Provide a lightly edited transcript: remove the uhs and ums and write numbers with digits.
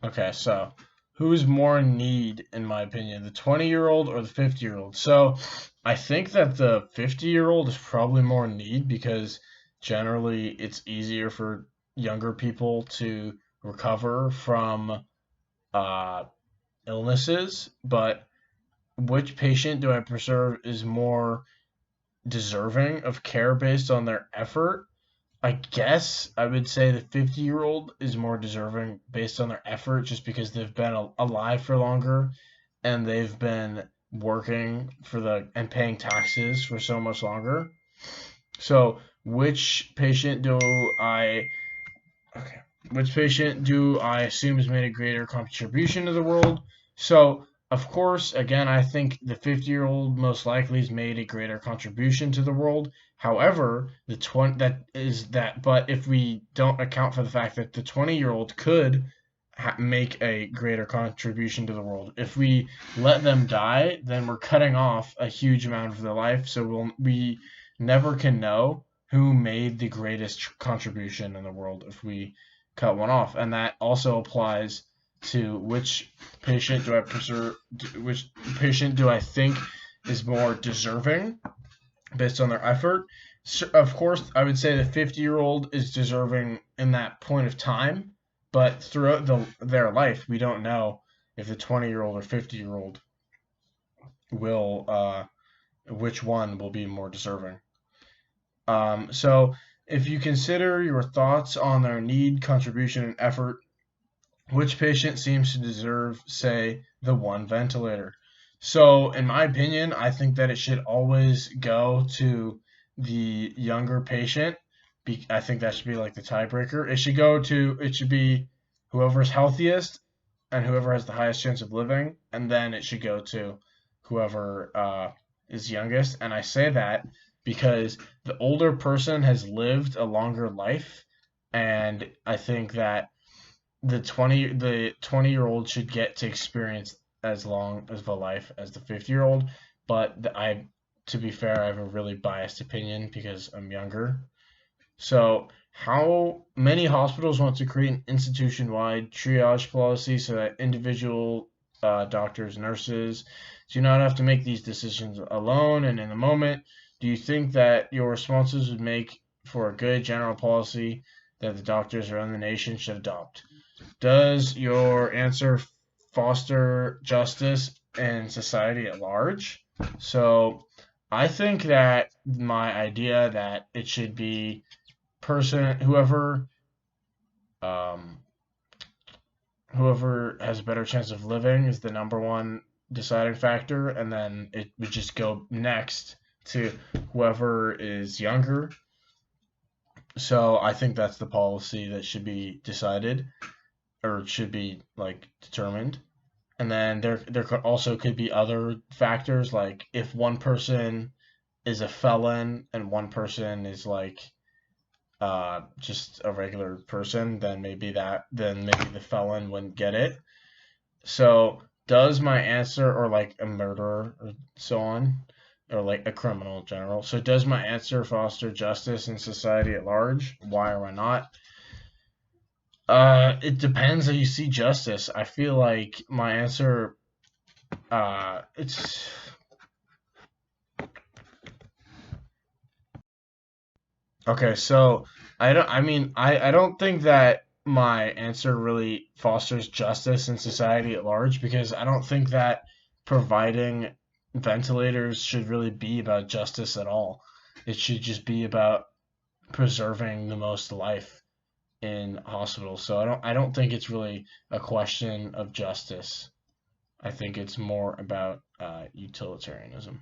Okay, so who's more in need, in my opinion, the 20-year-old or the 50-year-old? So I think that the 50-year-old is probably more in need because generally it's easier for younger people to recover from uh, illnesses. But which patient do I preserve is more deserving of care based on their effort? I guess I would say the 50-year-old is more deserving based on their effort just because they've been alive for longer and they've been working for the and paying taxes for so much longer. So, which patient do I okay, which patient do I assume has made a greater contribution to the world? So, of course, again, I think the 50-year-old most likely has made a greater contribution to the world. However, the 20 that is that, but if we don't account for the fact that the 20-year-old could make a greater contribution to the world, if we let them die, then we're cutting off a huge amount of their life. So we never can know who made the greatest contribution in the world if we cut one off. And that also applies to which patient do I think is more deserving based on their effort. So, of course, I would say the 50-year-old is deserving in that point of time, but throughout their life, we don't know if the 20-year-old or 50-year-old will which one will be more deserving. So if you consider your thoughts on their need, contribution, and effort, which patient seems to deserve, say, the one ventilator? So, in my opinion, I think that it should always go to the younger patient. I think that should be like the tiebreaker. It should be whoever's healthiest and whoever has the highest chance of living, and then it should go to whoever is youngest. And I say that because the older person has lived a longer life, and I think that the 20-year-old should get to experience as long of a life as the 50-year-old. But to be fair, I have a really biased opinion because I'm younger. So, how many hospitals want to create an institution-wide triage policy so that individual doctors, nurses do not have to make these decisions alone and in the moment? Do you think that your responses would make for a good general policy that the doctors around the nation should adopt? Does your answer foster justice in society at large? So, I think that my idea that it should be whoever um, whoever has a better chance of living is the number one deciding factor, and then it would just go next to whoever is younger. So I think that's the policy that should be decided or should be like determined. And then there could be other factors like if one person is a felon and one person is like just a regular person, then maybe the felon wouldn't get it. So does my answer, or like a murderer or so on, or like a criminal in general. So does my answer foster justice in society at large? Why or why not? It depends how you see justice. I feel like my answer, it's okay. So I don't think that my answer really fosters justice in society at large because I don't think that providing ventilators should really be about justice at all. It should just be about preserving the most life in hospitals. So I don't think it's really a question of justice. I think it's more about utilitarianism.